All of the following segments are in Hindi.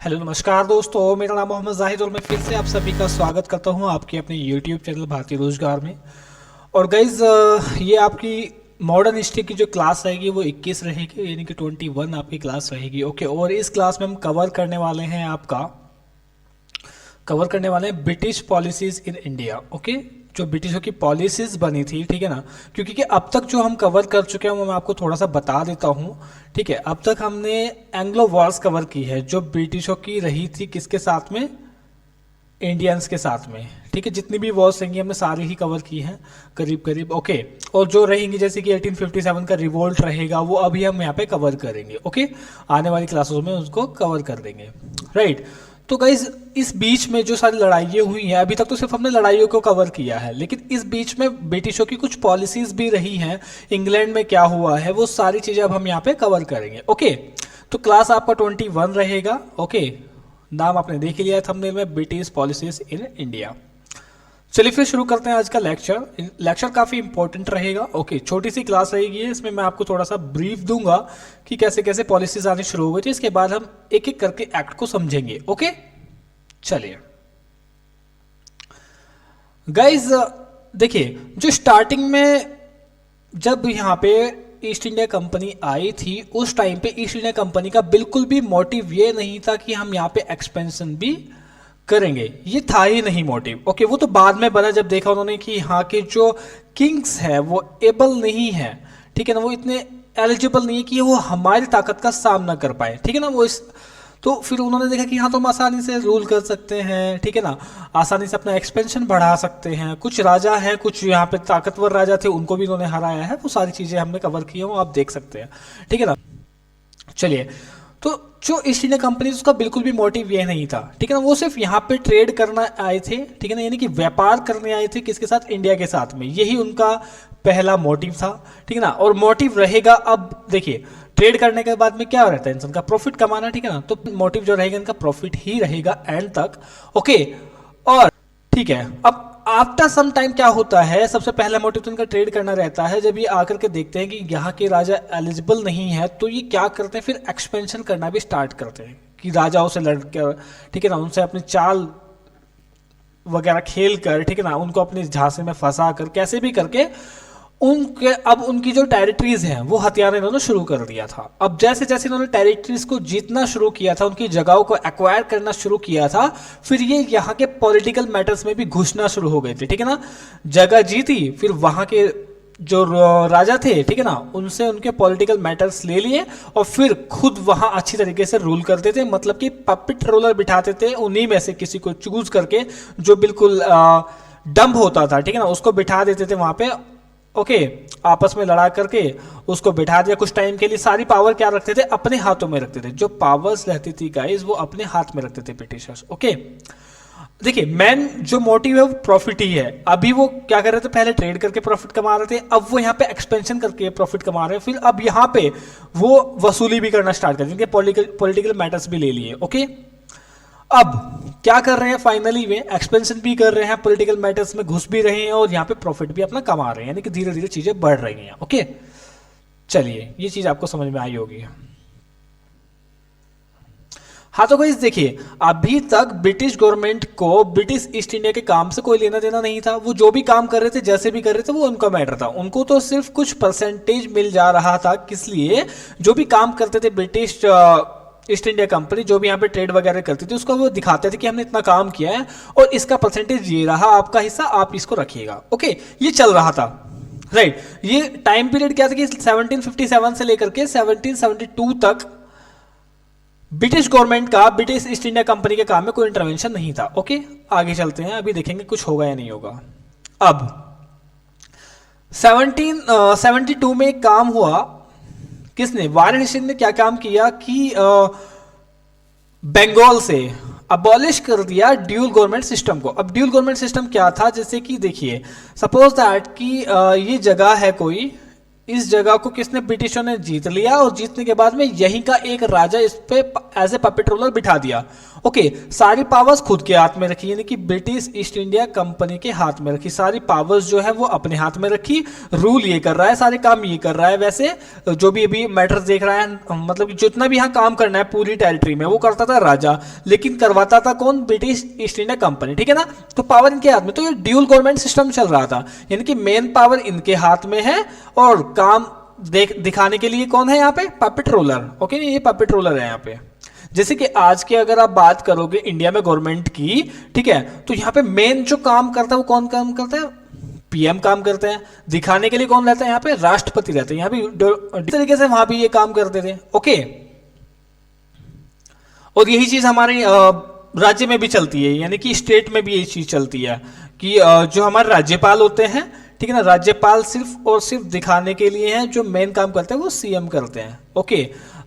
हेलो नमस्कार दोस्तों, मेरा नाम मोहम्मद जाहिद और मैं फिर से आप सभी का स्वागत करता हूं आपके अपने यूट्यूब चैनल भारतीय रोजगार में। और गाइज ये आपकी मॉडर्न हिस्ट्री की जो क्लास रहेगी वो 21 रहेगी, यानी कि 21 आपकी क्लास रहेगी। ओके, और इस क्लास में हम कवर करने वाले हैं British policies in India. Okay, जो ब्रिटिशों की पॉलिसीज बनी थी, ठीक है ना। क्योंकि कि अब तक जो हम कवर कर चुके हैं वो मैं आपको थोड़ा सा बता देता हूँ। ठीक है, अब तक हमने एंग्लो वॉर्स कवर की है जो ब्रिटिशों की रही थी, किसके साथ में? इंडियंस के साथ में। ठीक है, जितनी भी वॉर्स रहेंगी हमने सारी ही कवर की हैं करीब करीब। ओके, और जो रहेंगी जैसे कि 1857 का रिवोल्ट रहेगा वो अभी हम यहाँ पे कवर करेंगे। ओके, आने वाली क्लासों में उसको कवर कर देंगे। राइट, तो गाइज इस बीच में जो सारी लड़ाइयाँ हुई हैं, अभी तक तो सिर्फ हमने लड़ाइयों को कवर किया है, लेकिन इस बीच में ब्रिटिशों की कुछ पॉलिसीज भी रही हैं। इंग्लैंड में क्या हुआ है वो सारी चीज़ें अब हम यहाँ पे कवर करेंगे। ओके, तो क्लास आपका 21 रहेगा। ओके, नाम आपने देख लिया है थंबनेल में, ब्रिटिश पॉलिसीज इन इंडिया। चलिए फिर शुरू करते हैं आज का लेक्चर काफ़ी इंपॉर्टेंट रहेगा। ओके, छोटी सी क्लास रहेगी, इसमें मैं आपको थोड़ा सा ब्रीफ दूंगा कि कैसे कैसे पॉलिसीज आनी शुरू हो गई थी। इसके बाद हम एक एक करके एक्ट को समझेंगे। ओके, चलिए गाइज देखिए, जो स्टार्टिंग में जब यहाँ पे ईस्ट इंडिया कंपनी आई थी, उस टाइम पे ईस्ट इंडिया कंपनी का बिल्कुल भी मोटिव ये नहीं था कि हम यहाँ पे एक्सपेंशन भी करेंगे, ये था ही नहीं मोटिव। ओके, वो तो बाद में बना जब देखा उन्होंने कि यहाँ के जो किंग्स है वो एबल नहीं है, ठीक है ना, वो इतने एलिजिबल नहीं है कि वो हमारी ताकत का सामना कर पाए। ठीक है ना, वो इस तो फिर उन्होंने देखा कि हाँ, तो हम आसानी से रूल कर सकते हैं, ठीक है ना, आसानी से अपना एक्सपेंशन बढ़ा सकते हैं। कुछ राजा हैं, कुछ यहाँ पे ताकतवर राजा थे, उनको भी इन्होंने हराया है। वो सारी चीज़ें हमने कवर की हैं, वो आप देख सकते हैं। ठीक है ना, चलिए, तो जो ईस्ट इंडिया कंपनी उसका बिल्कुल भी मोटिव ये नहीं था, ठीक है ना, वो सिर्फ यहाँ पे ट्रेड करना आए थे, ठीक है ना, यानी कि व्यापार करने आए थे, किसके साथ? इंडिया के साथ में। यही उनका पहला मोटिव था, ठीक है ना। और मोटिव रहेगा, अब देखिए, ट्रेड करने के बाद में क्या रहता है इंसान का? प्रॉफिट कमाना, ठीक है ना, तो मोटिव जो रहेगा इनका प्रॉफिट ही रहेगा एंड तक। ओके, और ठीक है, अब आफ्टर सम टाइम क्या होता है, सबसे पहला मोटिव तो इनका ट्रेड करना रहता है। जब ये आकर के देखते हैं कि यहाँ के राजा एलिजिबल नहीं है, तो ये क्या करते हैं, फिर एक्सपेंशन करना भी स्टार्ट करते हैं कि राजाओं से लड़कर, ठीक है ना, उनसे अपनी चाल वगैरह खेल कर, ठीक है ना, उनको अपने झांसे में फंसा कर कैसे भी करके उनके, अब उनकी जो टेरिटरीज हैं वो हथियाना इन्होंने शुरू कर दिया था। अब जैसे जैसे इन्होंने टेरिटरीज को जीतना शुरू किया था, उनकी जगहों को एक्वायर करना शुरू किया था, फिर ये यहाँ के पॉलिटिकल मैटर्स में भी घुसना शुरू हो गए थे। ठीक है ना, जगह जीती, फिर वहाँ के जो राजा थे, ठीक है ना, उनसे उनके पॉलिटिकल मैटर्स ले लिए और फिर खुद वहाँ अच्छी तरीके से रूल करते थे। मतलब कि पपेट रोलर बिठाते थे, उन्हीं में से किसी को चूज करके जो बिल्कुल डम्ब होता था, ठीक है ना, उसको बिठा देते थे वहाँ पे। ओके, आपस में लड़ा करके उसको बिठा दिया कुछ टाइम के लिए। सारी पावर क्या रखते थे? अपने हाथों में रखते थे। जो पावर्स रहती थी गाइस वो अपने हाथ में रखते थे ब्रिटिशर्स। ओके, देखिए, मेन जो मोटिव है वो प्रॉफिट ही है। अभी वो क्या कर रहे थे? पहले ट्रेड करके प्रॉफिट कमा रहे थे, अब वो यहाँ पे एक्सपेंशन करके प्रॉफिट कमा रहे हैं। फिर अब यहाँ पे वो वसूली भी करना स्टार्ट कर देंगे, पॉलिटिकल मैटर्स भी ले लिए। ओके, अब क्या कर रहे हैं? फाइनली वे एक्सपेंशन भी कर रहे हैं, पॉलिटिकल मैटर्स में घुस भी रहे हैं और यहाँ पे प्रॉफिट भी अपना कमा रहे हैं, यानी कि धीरे धीरे चीजें बढ़ रही हैं। ओके, चलिए, ये चीज आपको समझ में आई होगी। हाँ, तो गाइस देखिए, अभी तक ब्रिटिश गवर्नमेंट को ब्रिटिश ईस्ट इंडिया के काम से कोई लेना देना नहीं था। वो जो भी काम कर रहे थे, जैसे भी कर रहे थे, वो उनका मैटर था। उनको तो सिर्फ कुछ परसेंटेज मिल जा रहा था। किस लिए? जो भी काम करते थे ब्रिटिश ईस्ट इंडिया कंपनी, जो भी यहाँ पे ट्रेड वगैरह करती थी, उसको वो दिखाते थे कि हमने इतना काम किया है और इसका परसेंटेज ये रहा, आपका हिस्सा आप इसको रखिएगा। ओके, ये चल रहा था। राइट, ये टाइम पीरियड क्या था कि 1757 से लेकर के 1772 तक ब्रिटिश गवर्नमेंट का ब्रिटिश ईस्ट इंडिया कंपनी के काम में कोई इंटरवेंशन नहीं था। ओके, आगे चलते हैं, अभी देखेंगे कुछ होगा या नहीं होगा। अब 1772 में एक काम हुआ, किसने? वारेन हेस्टिंग्स ने क्या काम किया कि बंगाल से अबॉलिश कर दिया ड्यूल गवर्नमेंट सिस्टम को। अब ड्यूल गवर्नमेंट सिस्टम क्या था? जैसे कि देखिए, सपोज दैट कि ये जगह है कोई, इस जगह को किसने, ब्रिटिशों ने जीत लिया और जीतने के बाद में यहीं का एक राजा इस पे एज ए पपेट रूलर बिठा दिया। ओके, सारी पावर्स खुद के हाथ में रखी, यानी कि ब्रिटिश ईस्ट इंडिया कंपनी के हाथ में रखी, सारी पावर्स जो है वो अपने हाथ में रखी, रूल ये कर रहा है, सारे काम ये कर रहा है। वैसे जो भी अभी मैटर्स देख रहा है, मतलब जितना भी यहाँ काम करना है पूरी टेरिटरी में वो करता था राजा, लेकिन करवाता था कौन, ब्रिटिश ईस्ट इंडिया कंपनी, ठीक है ना। तो पावर इनके हाथ में, तो ये ड्यूल गवर्नमेंट सिस्टम चल रहा था, यानी कि मेन पावर इनके हाथ में है और काम दिखाने के लिए कौन है यहाँ पे, पपेट रूलर। ओके, ये पपेट रूलर है यहाँ पे। जैसे कि आज के अगर आप बात करोगे इंडिया में गवर्नमेंट की, ठीक है, तो यहाँ पे मेन जो काम करता है वो कौन काम करता है, पीएम काम करते हैं। दिखाने के लिए कौन रहता है यहाँ पे, राष्ट्रपति रहते हैं। यहाँ भी इस तरीके से वहां भी ये काम करते थे। ओके, और यही चीज हमारे राज्य में भी चलती है, यानी कि स्टेट में भी यही चीज चलती है कि जो हमारे राज्यपाल होते हैं, ठीक है ना, राज्यपाल सिर्फ और सिर्फ दिखाने के लिए हैं, जो मेन काम करते हैं वो सीएम करते हैं। ओके,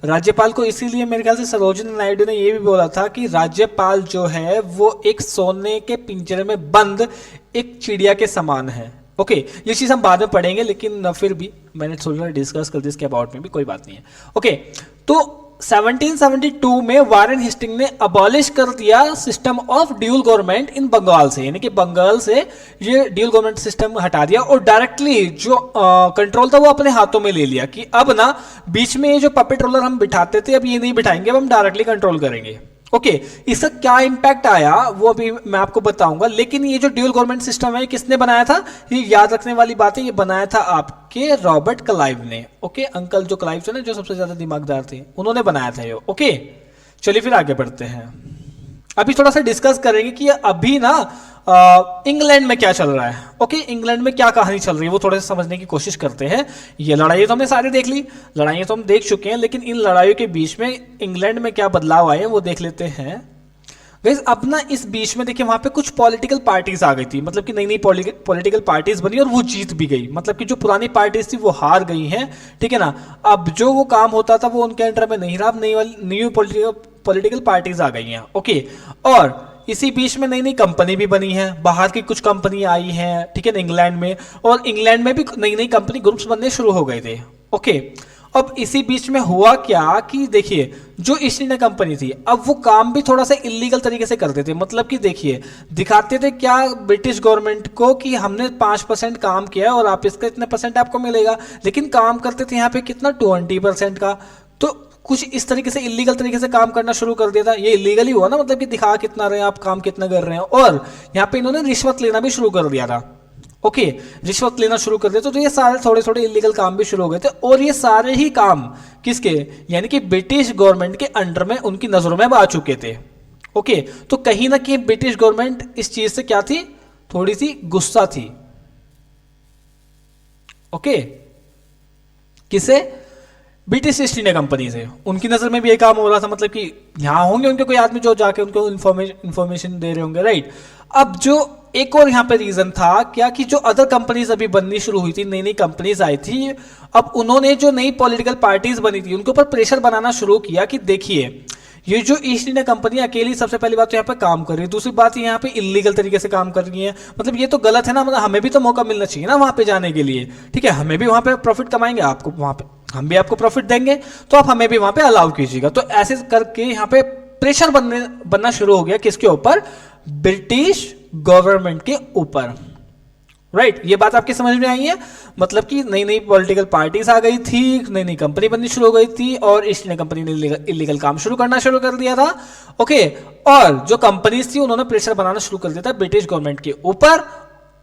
राज्यपाल को इसीलिए मेरे ख्याल से सरोजिनी नायडू ने ये भी बोला था कि राज्यपाल जो है वो एक सोने के पिंजरे में बंद एक चिड़िया के समान है। ओके, ये चीज हम बाद में पढ़ेंगे, लेकिन फिर भी मैंने थोड़ा डिस्कस कर दी इसके अबाउट में भी, कोई बात नहीं है। ओके, तो 1772 में वारेन हेस्टिंग ने अबॉलिश कर दिया system of dual government in Bengal से, यानी कि बंगाल से ये ड्यूल गवर्नमेंट सिस्टम हटा दिया और डायरेक्टली जो कंट्रोल था वो अपने हाथों में ले लिया कि अब ना बीच में ये जो पपेट रूलर हम बिठाते थे अब ये नहीं बिठाएंगे, अब हम डायरेक्टली कंट्रोल करेंगे। ओके, इसका क्या इंपैक्ट आया वो अभी मैं आपको बताऊंगा, लेकिन ये जो ड्यूल गवर्नमेंट सिस्टम है किसने बनाया था, ये याद रखने वाली बात है, ये बनाया था आपके रॉबर्ट क्लाइव ने। ओके, अंकल जो क्लाइव थे ना, जो सबसे ज्यादा दिमागदार थे, उन्होंने बनाया था ये। ओके, चलिए फिर आगे बढ़ते हैं। अभी थोड़ा सा डिस्कस करेंगे कि अभी ना इंग्लैंड में क्या चल रहा है। ओके, इंग्लैंड में क्या कहानी चल रही है वो थोड़ा सा समझने की कोशिश करते हैं। ये लड़ाई तो हमने सारी देख ली, लड़ाइयाँ तो हम देख चुके हैं, लेकिन इन लड़ाइयों के बीच में इंग्लैंड में क्या बदलाव आए वो देख लेते हैं। गाइस, अब ना इस बीच में देखिए वहां पे कुछ पॉलिटिकल पार्टीज आ गई थी, मतलब कि नई नई पॉलिटिकल पार्टीज बनी और वो जीत भी गई, मतलब कि जो पुरानी पार्टीज थी वो हार गई हैं, ठीक है ना। अब जो वो काम होता था वो उनके अंडर में नहीं रहा, अब नई पॉलिटिकल पार्टीज आ गई हैं। ओके, और इसी बीच में नई नई कंपनी भी बनी है, बाहर की कुछ कंपनी आई हैं, ठीक है ना, इंग्लैंड में, और इंग्लैंड में भी नई नई कंपनी ग्रुप्स बनने शुरू हो गए थे। ओके, अब इसी बीच में हुआ क्या कि देखिए जो ईस्ट इंडिया कंपनी थी अब वो काम भी थोड़ा सा इलीगल तरीके से करते थे, मतलब कि देखिए दिखाते थे क्या ब्रिटिश गवर्नमेंट को कि हमने 5% काम किया और आप इसका इतने परसेंट आपको मिलेगा, लेकिन काम करते थे यहाँ पे कितना 20% का। तो कुछ इस तरीके से इलीगल तरीके से काम करना शुरू कर दिया था। ये इलीगल ही हुआ ना, मतलब कि दिखा कितना रहे हैं आप, काम कितना कर रहे हैं, और यहाँ पे इन्होंने रिश्वत लेना भी शुरू कर दिया था। ओके, रिश्वत लेना शुरू कर दिया, तो ये सारे थोड़े थोड़े इलीगल काम भी शुरू हो गए थे, और ये सारे ही काम किसके, यानी कि ब्रिटिश गवर्नमेंट के अंडर में उनकी नजरों में आ चुके थे। ओके, तो कहीं ना कहीं ब्रिटिश गवर्नमेंट इस चीज से क्या थी, थोड़ी सी गुस्सा थी। ओके, किसे, ब्रिटिश ईस्ट इंडिया कंपनी से, उनकी नजर में भी ये काम हो रहा था, मतलब कि यहाँ होंगे उनके कोई आदमी जो जाके उनको इंफॉर्मेशन दे रहे होंगे, राइट। अब जो एक और यहाँ पे रीजन था क्या कि जो अदर कंपनीज अभी बननी शुरू हुई थी, नई नई कंपनीज आई थी, अब उन्होंने जो नई पॉलिटिकल पार्टीज बनी थी उनके ऊपर प्रेशर बनाना शुरू किया कि देखिए ये जो ईस्ट इंडिया कंपनी अकेली सबसे पहली बात तो यहाँ पे काम कर रही है, दूसरी बात यहाँ पे इलीगल तरीके से काम कर रही है, मतलब ये तो गलत है ना, मतलब हमें भी तो मौका मिलना चाहिए ना वहां पे जाने के लिए, ठीक है, हमें भी वहां पे प्रॉफिट कमाएंगे, आपको वहां पे हम भी आपको प्रॉफिट देंगे, तो आप हमें भी वहां पे अलाउ कीजिएगा। तो ऐसे करके यहाँ पे प्रेशर बनना शुरू हो गया, किसके ऊपर, ब्रिटिश गवर्नमेंट के ऊपर, राइट। ये बात आपकी समझ में आई है, मतलब कि नई नई पॉलिटिकल पार्टीज आ गई थी, नई नई कंपनी बननी शुरू हो गई थी, और ईस्ट इंडिया कंपनी ने इलीगल काम शुरू करना शुरू कर दिया था। ओके, और जो कंपनीज थी उन्होंने प्रेशर बनाना शुरू कर दिया था ब्रिटिश गवर्नमेंट के ऊपर,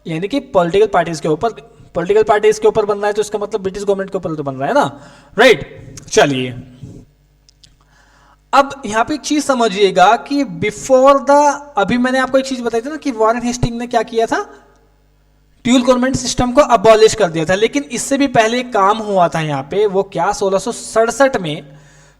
यानी कि पॉलिटिकल पार्टीज के ऊपर। पॉलिटिकल पार्टीज के ऊपर बन रहा है तो इसका मतलब ब्रिटिश गवर्नमेंट के ऊपर तो बन रहा है ना, राइट। चलिए अब यहां पे एक चीज समझिएगा कि बिफोर द, अभी मैंने आपको एक चीज बताई थी ना कि वारेन हेस्टिंग ने क्या किया था, ड्यूल गवर्नमेंट सिस्टम को अबॉलिश कर दिया था, लेकिन इससे भी पहले एक काम हुआ था यहाँ पे, वो क्या, 1667 में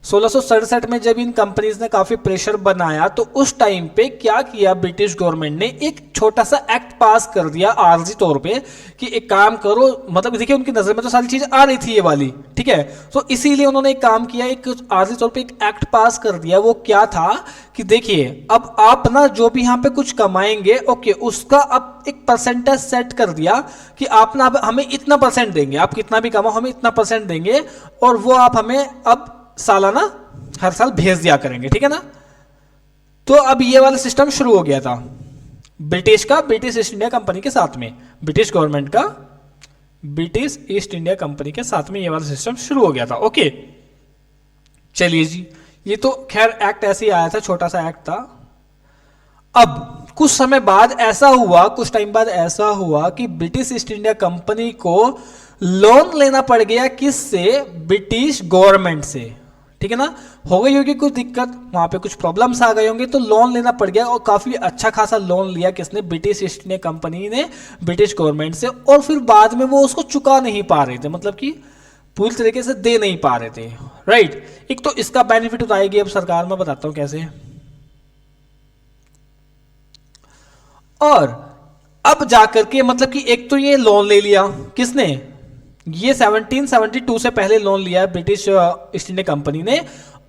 1667 में जब इन कंपनीज ने काफी प्रेशर बनाया तो उस टाइम पे क्या किया ब्रिटिश गवर्नमेंट ने, एक छोटा सा एक्ट पास कर दिया आर्जी तौर पे कि एक काम करो, मतलब देखिए उनकी नजर में तो सारी चीज आ रही थी ये वाली, ठीक है, तो इसीलिए उन्होंने एक काम किया, एक आर्जी तौर पे एक एक्ट पास कर दिया। वो क्या था कि देखिए अब आप ना जो भी यहाँ पे कुछ कमाएंगे, ओके, उसका अब एक परसेंटेज सेट कर दिया कि आप ना अब हमें इतना परसेंट देंगे, आप कितना भी कमाओ हमें इतना परसेंट देंगे, और वो आप हमें अब सालाना हर साल भेज दिया करेंगे, ठीक है ना। तो अब ये वाला सिस्टम शुरू हो गया था ब्रिटिश ईस्ट इंडिया कंपनी के साथ में, ब्रिटिश गवर्नमेंट का ब्रिटिश ईस्ट इंडिया कंपनी के साथ में ये वाला सिस्टम शुरू हो गया था। ओके, चलिए जी, ये तो खैर एक्ट ऐसे ही आया था, छोटा सा एक्ट था। अब कुछ समय बाद ऐसा हुआ, कुछ टाइम बाद ऐसा हुआ कि ब्रिटिश ईस्ट इंडिया कंपनी को लोन लेना पड़ गया, किससे? ब्रिटिश गवर्नमेंट से, ठीक है ना। हो गई होगी कुछ दिक्कत, वहां पे कुछ प्रॉब्लम्स आ गए होंगे, तो लोन लेना पड़ गया, और काफी अच्छा खासा लोन लिया किसने? ब्रिटिश ईस्ट इंडिया कंपनी ने ब्रिटिश गवर्नमेंट से, और फिर बाद में वो उसको चुका नहीं पा रहे थे, मतलब कि पूरी तरीके से दे नहीं पा रहे थे, राइट। एक तो इसका बेनिफिट उठाएगी अब सरकार, मैं बताता हूं कैसे। और अब जाकर के मतलब कि एक तो ये लोन ले लिया किसने? ये 1772 से पहले लोन लिया है ब्रिटिश ईस्ट इंडिया कंपनी ने,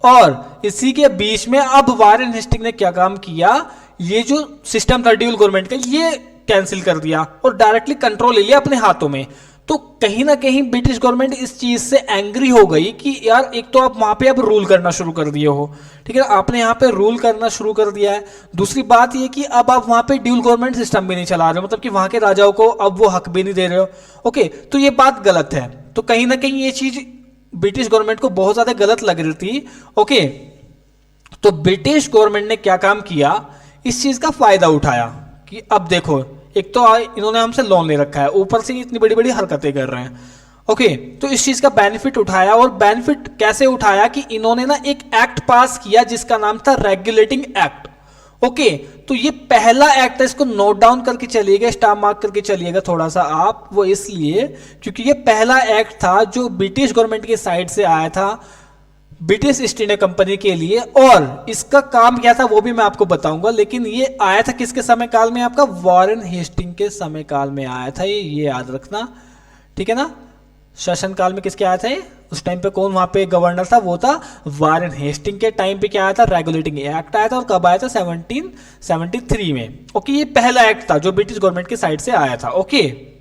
और इसी के बीच में अब वारेन हेस्टिंग ने क्या काम किया, ये जो सिस्टम था ड्यूल गवर्नमेंट का ये कैंसिल कर दिया और डायरेक्टली कंट्रोल ले लिया अपने हाथों में। तो कहीं ना कहीं ब्रिटिश गवर्नमेंट इस चीज से एंग्री हो गई कि यार एक तो आप वहां पे अब रूल करना शुरू कर दिए हो, ठीक है, आपने यहाँ पे रूल करना शुरू कर दिया है। दूसरी बात ये कि अब आप वहां पे ड्यूल गवर्नमेंट सिस्टम भी नहीं चला रहे हो, मतलब कि वहां के राजाओं को अब वो हक भी नहीं दे रहे हो। ओके, तो ये बात गलत है, तो कहीं ना कहीं ये चीज ब्रिटिश गवर्नमेंट को बहुत ज्यादा गलत लग रही थी। ओके, तो ब्रिटिश गवर्नमेंट ने क्या काम किया, इस चीज का फायदा उठाया कि अब देखो एक तो इन्होंने हमसे लोन ले रखा है, ऊपर से इतनी बड़ी बड़ी हरकतें कर रहे हैं। ओके, तो इस चीज का बेनिफिट उठाया, और बेनिफिट कैसे उठाया कि इन्होंने ना एक एक्ट पास किया जिसका नाम था रेगुलेटिंग एक्ट। ओके, तो ये पहला एक्ट है, इसको नोट डाउन करके चलिएगा, स्टार मार्क करके चलिएगा थोड़ा सा आप, वो इसलिए क्योंकि ये पहला एक्ट था जो ब्रिटिश गवर्नमेंट की साइड से आया था ब्रिटिश ईस्ट इंडिया कंपनी के लिए, और इसका काम क्या था वो भी मैं आपको बताऊंगा। लेकिन ये आया था किसके समय काल में? आपका वारेन हेस्टिंग के समय काल में आया था, ये याद रखना, ठीक है ना। शासन काल में किसके आया था ये? उस टाइम पे कौन वहां पे गवर्नर था? वो था वारेन हेस्टिंग के टाइम पे क्या आया था? रेगुलेटिंग एक्ट आया था, और कब आया था? 1773 में। ओके, ये पहला एक्ट था जो ब्रिटिश गवर्नमेंट की साइड से आया था। ओके,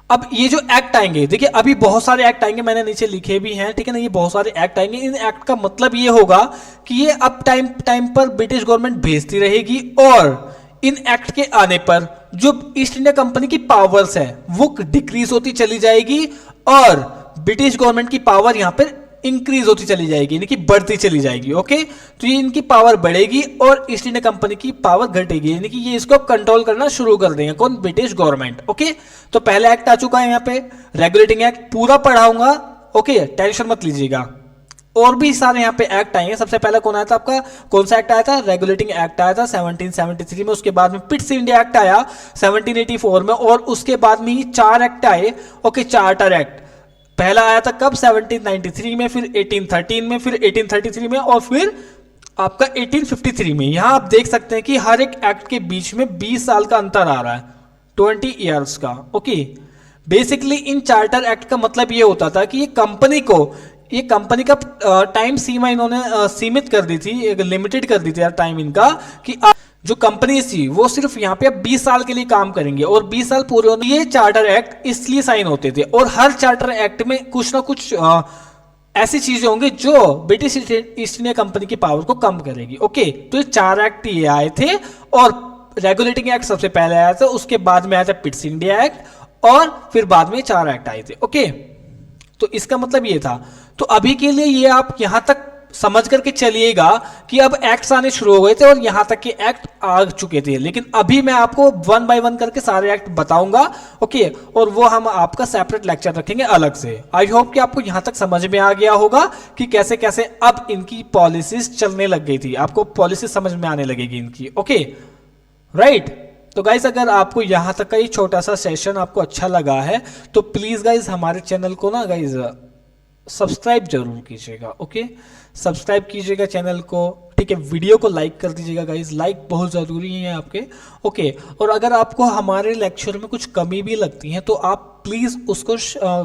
अब ये जो एक्ट आएंगे, देखिए अभी बहुत सारे एक्ट आएंगे, मैंने नीचे लिखे भी हैं, ठीक है ना, ये बहुत सारे एक्ट आएंगे। इन एक्ट का मतलब ये होगा कि ये अब टाइम टाइम पर ब्रिटिश गवर्नमेंट भेजती रहेगी, और इन एक्ट के आने पर जो ईस्ट इंडिया कंपनी की पावर्स है वो डिक्रीज होती चली जाएगी, और ब्रिटिश गवर्नमेंट की पावर यहां पर इंक्रीज होती चली जाएगी, यानी कि बढ़ती चली जाएगी। ओके, तो ये इनकी पावर बढ़ेगी और ईस्ट इंडिया कंपनी की पावर घटेगी, यानी कि ये इसको कंट्रोल करना शुरू कर देंगे, कौन? British government. ओके, तो पहला एक्ट आ चुका है यहाँ पे, रेगुलेटिंग एक्ट, पूरा पढ़ाऊंगा। ओके, टेंशन मत लीजिएगा, और भी सारे यहाँ पे एक्ट आएंगे। सबसे पहले कौन आया था आपका? कौन सा एक्ट आया था? रेगुलेटिंग एक्ट आया था 1773 में, उसके बाद में पिट्स इंडिया एक्ट आया 1784 में, और उसके बाद में ही 4 एक्ट आए। ओके, चार्टर एक्ट पहला आया था कब? 1793 में, फिर 1813 में, फिर 1833 में, और फिर आपका 1853 में। यहां आप देख सकते हैं कि हर एक एक्ट के बीच में 20 साल का अंतर आ रहा है, 20 ईयर्स का। ओके, बेसिकली इन चार्टर एक्ट का मतलब ये होता था कि ये कंपनी का टाइम सीमा इन्होंने सीमित कर दी थी, लिमिटेड कर दी थी यार टाइम इनका, कि जो कंपनी थी वो सिर्फ यहाँ पे 20 साल के लिए काम करेंगे, और 20 साल पूरे होने ये चार्टर एक्ट इसलिए साइन होते थे। और हर चार्टर एक्ट में कुछ ना कुछ ऐसी चीजें होंगी जो ब्रिटिश ईस्ट इंडिया कंपनी की पावर को कम करेगी। ओके, तो ये 4 एक्ट ये आए थे, और रेगुलेटिंग एक्ट सबसे पहले आया था, उसके बाद में आया था पिट्स इंडिया एक्ट, और फिर बाद में 4 एक्ट आए थे। ओके, तो इसका मतलब ये था। तो अभी के लिए ये आप यहां तक समझ करके चलिएगा कि अब एक्ट्स आने शुरू हो गए थे, और यहां तक के एक्ट आ चुके थे, लेकिन अभी मैं आपको 1 बाय 1 करके सारे एक्ट बताऊंगा। ओके, और वो हम आपका सेपरेट लेक्चर रखेंगे अलग से। आई होप कि आपको यहां तक समझ में आ गया होगा कि कैसे कैसे अब इनकी पॉलिसीज चलने लग गई थी, आपको पॉलिसीज समझ में आने लगेगी इनकी। Okay, right. तो गाइज अगर आपको यहां तक का ये छोटा सा सेशन आपको अच्छा लगा है, तो प्लीज गाइज हमारे चैनल को ना गाइज सब्सक्राइब जरूर कीजिएगा। ओके, सब्सक्राइब कीजिएगा चैनल को, ठीक है। वीडियो को लाइक कर दीजिएगा गाइज, लाइक बहुत ज़रूरी है आपके। ओके, और अगर आपको हमारे लेक्चर में कुछ कमी भी लगती है तो आप प्लीज़ उसको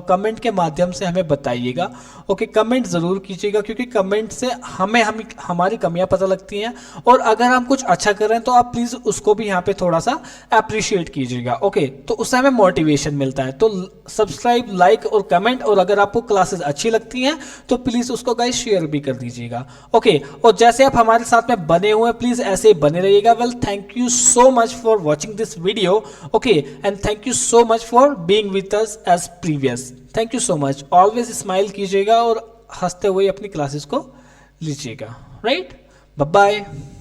कमेंट के माध्यम से हमें बताइएगा। ओके, कमेंट ज़रूर कीजिएगा, क्योंकि कमेंट से हमें हमारी कमियां पता लगती हैं, और अगर हम कुछ अच्छा कर रहे हैं तो आप प्लीज़ उसको भी यहाँ पे थोड़ा सा अप्रिशिएट कीजिएगा। ओके, तो उससे हमें मोटिवेशन मिलता है। तो सब्सक्राइब, लाइक और कमेंट, और अगर आपको क्लासेस अच्छी लगती हैं तो प्लीज़ उसको गाइज शेयर भी कर दीजिएगा। ओके, और जैसे आप हमारे साथ में बने हुए हैं, प्लीज़ ऐसे ही बने रहिएगा। Well, thank you so much for watching this video. Okay, and thank you so much for being with us as previous. Thank you so much. Always smile कीजिएगा और हंसते हुए अपनी क्लासेस को लीजिएगा। Right, bye bye.